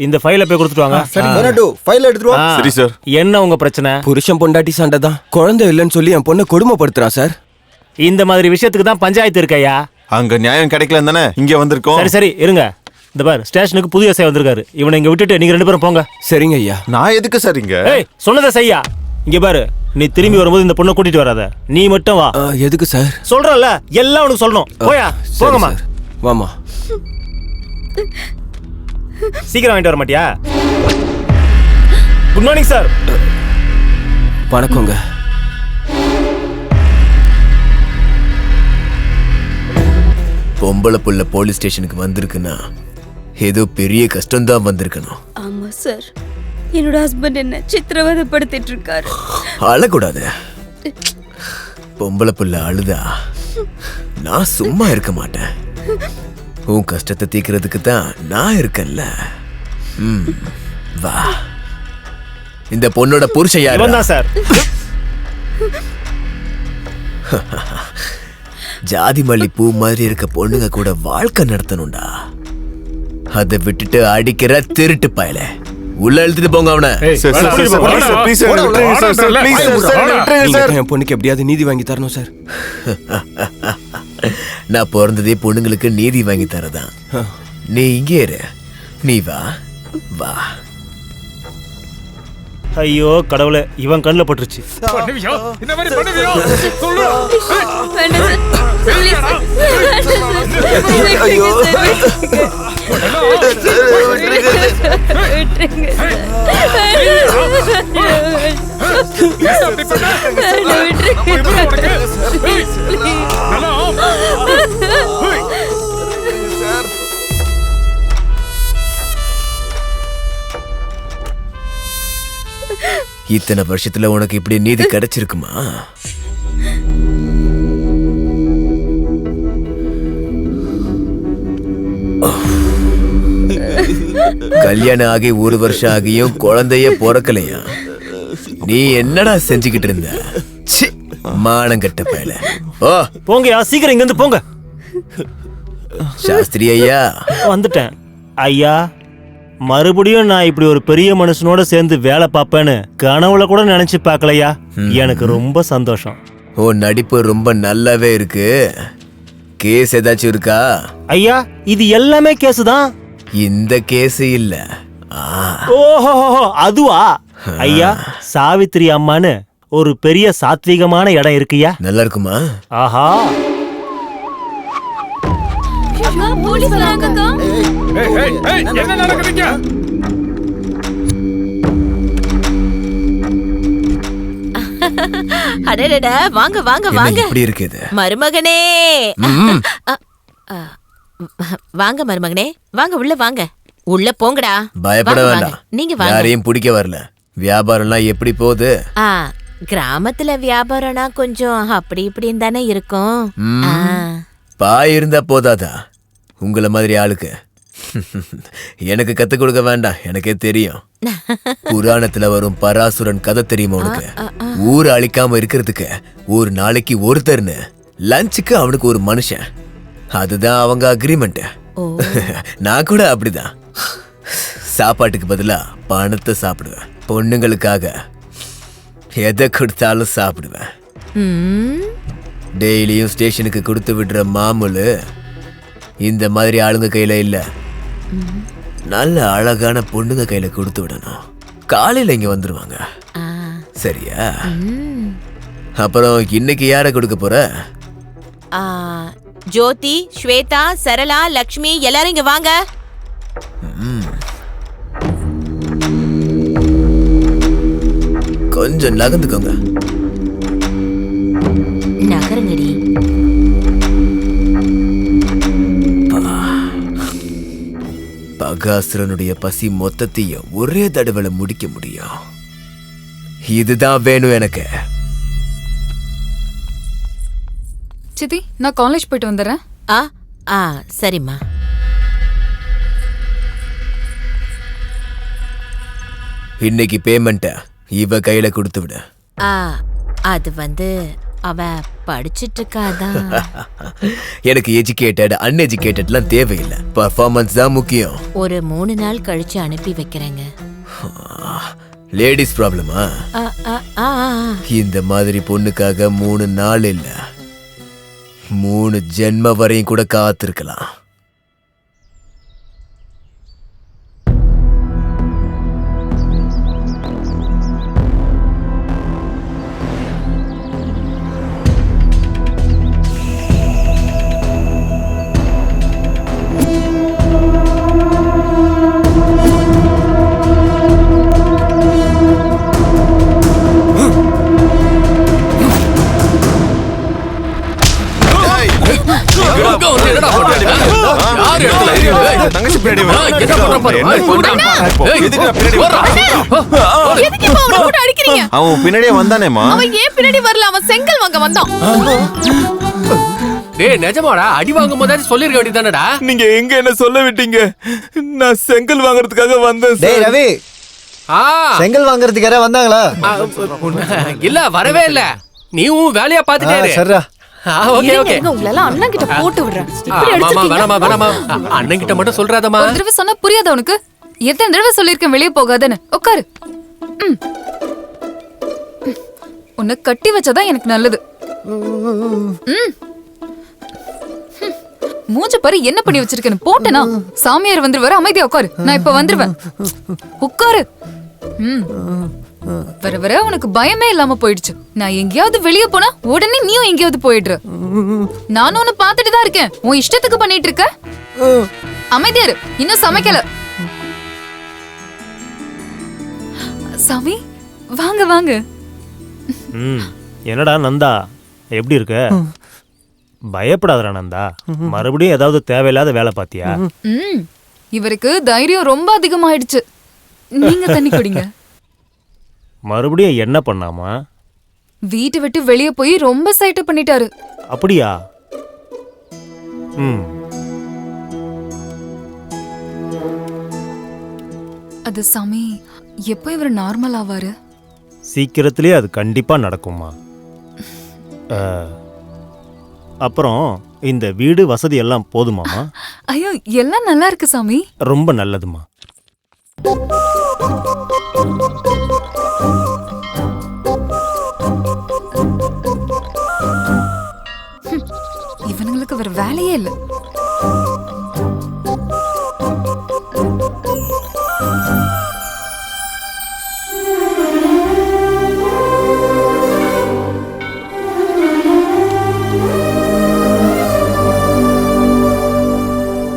இந்த ஃபைலை போய் கொடுத்துட்டு வாங்க. ஃபைல் எடுத்துட்டு வா. சரி சார். என்ன உங்க பிரச்சனை? புருஷன் பொண்டாட்டி சண்டை தான். குழந்தை இல்லைன்னு சொல்லி என் பொண்ணை கொடுமைப்படுத்துறான் சார். இந்த மாதிரி விஷயத்துக்கு தான் பஞ்சாயத்து இருக்கையா. அங்க நியாயம் கிடைக்கலன்னு தானே இங்க வந்திருக்கோம். சரி சரி இருங்க. இந்த பார், ஸ்டேஷனுக்கு புதிய எஸ்ஐ வந்திருக்காரு. இவனை இங்க விட்டுட்டு நீங்க 2 பேரும் போங்க. சரிங்க ஐயா. நான் எதுக்கு சார் இங்க? ஏய், சொன்னதை செய்யா. இங்க பாரு, நீ திரும்பி வரும்போது இந்த பொண்ணை கூட்டிட்டு வராத. நீ மட்டும் வா. எதுக்கு சார்? சொல்றல, எல்லாம் உனக்கு சொல்லணும். போயா, போங்கம்மா. வாமா. சீக்கிரம் வாங்கிட்டு வர மாட்டியா? Good morning sir. வணக்கங்க. பொம்பளை புள்ள போலீஸ் ஸ்டேஷனுக்கு வந்திருக்குன்னா ஏதோ பெரிய கஷ்டம்தான் வந்திருக்கணும். ஆமா சார், என்னோட ஹஸ்பண்ட் என்ன சித்திரவதைப்படுத்திட்டு இருக்காரு. அழக்கூடாது. பொம்பளை புள்ள அழுதா நான் சும்மா இருக்க மாட்டேன். உன் கஷ்டத்தை தீர்க்கிறதுக்கு தான் நான் இருக்கேன்ல. வா. இந்த பொண்ணோட புருஷன் யாரு? சார். ஜாதி மல்லி பூ மாதிரி இருக்க பொண்ணுங்க கூட வாழ்க்கை நடத்தணும்டா. அதை விட்டுட்டு அடிக்கிற திருட்டு பயல உள்ள எழுத்துட்டு போங்க அவனை. என் பொண்ணுக்கு எப்படியாவது நீதி வாங்கி தரணும் சார். நான் பிறந்ததே பொண்ணுங்களுக்கு நீதி வாங்கி தரதான். நீ இங்கே இரு. நீ வா வா. ஐயோ கடவுளே, இவன் கண்ணுல பட்டுருச்சு. இத்தனை வருஷத்துல உனக்கு இப்படி நீதி கிடைச்சிருக்குமா? கல்யாணம் ஆகி 1 வருஷம் ஆகியும் குழந்தைய பிறக்கலையா? நீ என்னடா செஞ்சுக்கிட்டு இருந்த? மானங்கட்ட பயல. ஓ போங்கயா, சீக்கிரம் இங்க இருந்து போங்க. சாஸ்திரி ஐயா வந்துட்டேன். ஐயா, மறுபடியும் நான் இப்படி ஒரு பெரிய மனுஷனோட சேர்ந்து வேலை பார்ப்பேன்னு கனவுல கூட நினைச்சு பார்க்கலையா. எனக்கு ரொம்ப சந்தோஷம். ஓ நடிப்பு ரொம்ப நல்லாவே இருக்கு. கேஸ் ஏதாச்சும் இருக்கா? ஐயா, இது எல்லாமே கேஸ் தான். இந்த கேஸ் இல்ல. ஓஹோ, அதுவா? ஐயா, சாவித்திரி அம்மான்னு ஒரு பெரிய சாத்வீகமான இடம் இருக்குயா. நல்லா இருக்குமா? ஆஹா, போலீஸ் வராங்கக்கா. என்ன நடக்குதுங்க? அடடட, வாங்க வாங்க வாங்க. இப்படி இருக்குது மருமகனே. வாங்க மருமகனே, வாங்க உள்ள வாங்க. உள்ள போங்கடா. பயப்பட வேண்டாம். நீங்க வாங்க. யாரையும் பிடிக்க வரல. வியாபாரம்லாம் எப்படி போகுது? கிராமத்துல வியாபாரம்னா கொஞ்சம் அப்படி இப்படின்னு தானே இருக்கும். பாய் இருந்தா போதாதா உங்களை மாதிரி ஆளுக்கு? எனக்கு கத்து கொடுக்க வேண்டாம், எனக்கே தெரியும். புராணத்துல வரும் பராசுரன் கதை தெரியுமா உனக்கு? ஊரை அழிக்காம இருக்கிறதுக்கு ஒரு நாளைக்கு ஒருத்தர்னு, லஞ்சுக்கு அவனுக்கு ஒரு மனுஷன். அதுதான் அவங்க அக்ரிமெண்ட். நான் கூட அப்படிதான். சாப்பாட்டுக்கு பதிலா பணத்தை சாப்பிடுவேன். பொண்ணுங்களுக்காக எதை கொடுத்தாலும் சாப்பிடுவேன். டெய்லியும் ஸ்டேஷனுக்கு கொடுத்து விடுற மாமூலு இந்த மாதிரி ஆளுங்க கையில இல்ல. நல்ல அழகான பொண்ணுங்க கையில கொடுத்து விடணும். காலையில இங்க வந்துருவாங்க. சரியா? அப்புறம் இன்னைக்கு யார கொடுக்க போற? ஜோதி, ஸ்வேதா, சரளா, லக்ஷ்மி எல்லாரும் இங்க வாங்க. கொஞ்சம் நகர்ந்துக்கோங்க. நகருங்கடி. பகாசுரனுடைய பசி மொத்தத்தையும் ஒரே தடவை முடிக்க முடியும். இதுதான் வேணும் எனக்கு. சித்தி, நான் காலேஜ் போயிட்டு வந்துடுறேன். சரிம்மா. இன்னைக்கு பேமெண்ட்ட இவ கையில கொடுத்து விட. அது அவ படிச்சிட்டு இருக்காதான். எனக்கு எஜுகேட்டட் அன்எஜுகேட்டட்லாம் தேவையில்லை, பர்ஃபார்மன்ஸ் தான் முக்கியம். ஒரு 3 நாள் கழிச்சு அனுப்பி வைக்கிறேங்க. லேடிஸ் ப்ராப்ளமா? ஆ, ஆ, ஆ, ஆ. இந்த மாதிரி பொண்ணுக்காக 3 நாள் இல்ல 3 ஜென்ம வரையும் கூட காத்திருக்கலாம். தங்கச்சி பின்னாடி வா. எதுக்கு பின்னாடி வா? எதுக்கு இப்ப அவனை போட்டு அடிக்கிறீங்க? அவன் பின்னாடியே வந்தானேமா. அவன் ஏன் பின்னாடி வரல? அவன் செங்கல் வாங்க வந்தான். டேய் நிஜமாடா, அடி வாங்கும் போதாச்சும் சொல்லிருக்க வேண்டியதானடா. நீங்க எங்க என்ன சொல்ல விட்டீங்க? நான் செங்கல் வாங்குறதுக்காக வந்தேன் டேய் சார். ரவி, ஆ, செங்கல் வாங்குறதுக்கு யாரா வந்தாங்களா? இல்ல வரவே இல்ல. நீயும் வேலையா பாத்துட்டே இரு. சரிடா. Okay okay. உங்களை எல்லாம் அண்ணன் கிட்ட போட்டு விடுறேன். இப்படி மாமா அடிச்சிருக்கீங்க. வேணாமா வேணாமா, அண்ணன் கிட்ட மட்டும் சொல்றாதம்மா. ஒரு தடவை சொன்னா புரியாத உனக்கு? எத்தனை தடவை சொல்லிருக்கேன் வெளியே போகாதன்னு. உட்காரு. ம். உன்னை கட்டி வச்சாதான் எனக்கு நல்லது. ம். மூஞ்ச பாரு என்ன பண்ணி வச்சிருக்கேன்னு. போட்டேனா சாமியார் வந்துருவாரு. அமைதியா உட்காரு, நான் இப்ப வந்துருவேன். உட்காரு. ம். வர வர உனக்கு பயமே இல்லாம போயிடுச்சு. நான் எங்கேயாவது வெளியே போனா உடனே நீயும் எங்கேயாவது போயிடுற. நானும் உன்னை பாத்துட்டு தான் இருக்கேன். உன் இஷ்டத்துக்கு பண்ணிட்டு இருக்க. அமைதியாரு, இன்னும் சமைக்கல. சாமி வாங்க வாங்க. என்னடா நந்தா, எப்படி இருக்க? பயப்படாதடா நந்தா. மறுபடியும் ஏதாவது தேவையில்லாத வேலை பாத்தியா? ம். இவருக்கு தைரியம் ரொம்ப அதிகமாயிடுச்சு. நீங்க தண்ணி குடிங்க. மறுபடியும் என்ன பண்ணாமா? வீட்டை விட்டு வெளியே போய் ரொம்ப சைட்டு பண்ணிட்டாரு. அப்படியா? ம். அது சாமி, எப்போ இவர் நார்மல் ஆவாரு? சீக்கிரத்திலே அது கண்டிப்பா நடக்குமா. அப்புறம் இந்த வீடு வசதி எல்லாம் போதுமாமா? ஐயோ எல்லாம் நல்லா இருக்கு சாமி. ரொம்ப நல்லதுமா. இவனுங்களுக்கு வேற வேலையே இல்ல.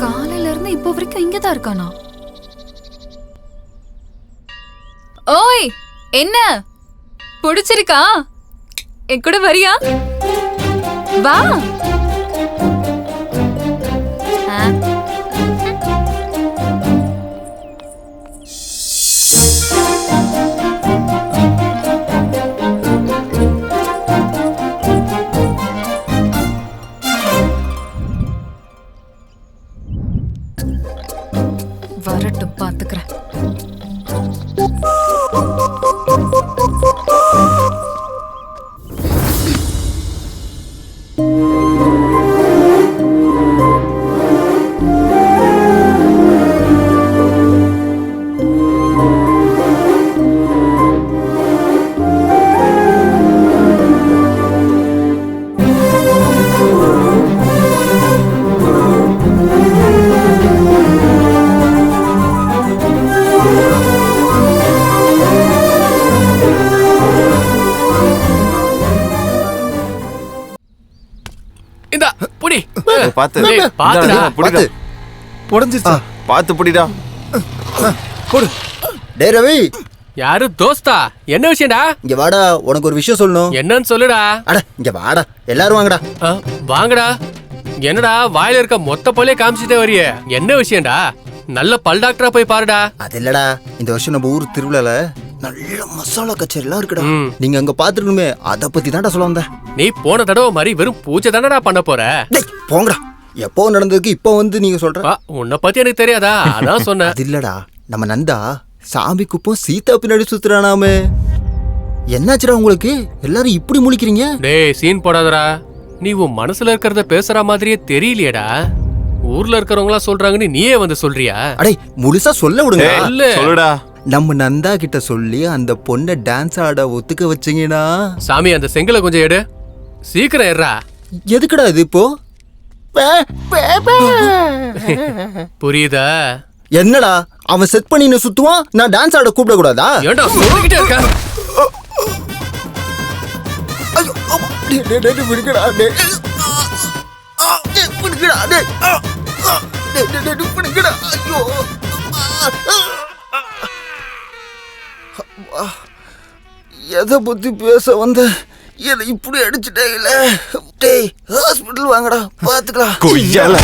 காலையில இருந்து இப்போ வரைக்கும் இங்கதான் இருக்கானா? ஓய், என்ன பிடிச்சிருக்கா? என் கூட வரியா? வா. வரட்டும், பாத்துக்கிறேன். இந்த புடி. பாத்து டேய், பாத்துடா. புடிடா. உடைஞ்சிருச்சா? பாத்து புடிடா. போடு. டேய் ரவி, யாரு தோஸ்தா? என்ன விஷயம்டா? இங்க வாடா, உனக்கு ஒரு விஷயம் சொல்லணும். என்னன்னு சொல்லுடா. அட இங்க வாடா, எல்லாரும் வாங்கடா. வாங்கடா. என்னடா வாயில இருக்க மொத்த பல்லே காமிச்சிட்டே வரியே? என்ன விஷயம்டா? நல்ல பல் டாக்டரா போய் பாருடா. அது இல்லடா, இந்த வருஷம் நம்ம ஊர் திருவிழால நல்ல மசாலா கச்சேரி எல்லாம் இருக்குடா. ம். நீங்க அங்க பாத்துருக்கணுமே, அத பத்தி தான்டா சொல்ல வந்தேன். நீ போன தடவை மாதிரி வெறும் பூஜை தானடா பண்ண போற? டேய் போங்கடா, எப்போ நடந்ததுக்கு இப்போ வந்து நீங்க சொல்ற? உன்னை பத்தி எனக்கு தெரியாதா? அதான் சொன்னேன். அது இல்லடா, நம்ம நந்தா சாமி குப்பம் சீதா பின்னாடி சுத்துறானாமே. என்னாச்சுடா உங்களுக்கு எல்லாரும் இப்படி முழிக்கிறீங்க? டேய் சீன் போடாதடா. நீ உன் மனசுல இருக்கிறத பேசுற மாதிரியே தெரியலையேடா. ஊர்ல இருக்கிறவங்களா சொல்றாங்கன்னு நீயே வந்து சொல்றியா? அடே முழுசா சொல்ல விடுங்க. இல்ல. சொல்லுடா. நம்ம நந்தா கிட்ட சொல்லி அந்த பொண்ணை டான்ஸ் ஆட ஒத்துக்க வச்சீங்கன்னா. சாமி அந்த செங்கலை கொஞ்சம் எடு. சீக்கிரம் ஏறா. எதுக்குடா இது இப்போ? புரியுதா? என்னடா அவன் செட் பண்ணி சுத்துவான், நான் டான்ஸ் ஆட கூப்பிட கூடாதா? ஏன்டா சொல்லிக்கிட்டே இருக்க? ஐயோ, ஆமா. டேய், டேய், டேய், விடுங்கடா, டேய். டேய், விடுங்கடா, டேய். டேய், டேய், டேய், விடுங்கடா. ஐயோ. அப்பா. எதை பத்தி பேச வந்த என்னை இப்படி அடிச்சுட்டேல. டேய் ஹாஸ்பிட்டல் வாங்கடா, பாத்துக்கலாம். கொய்யால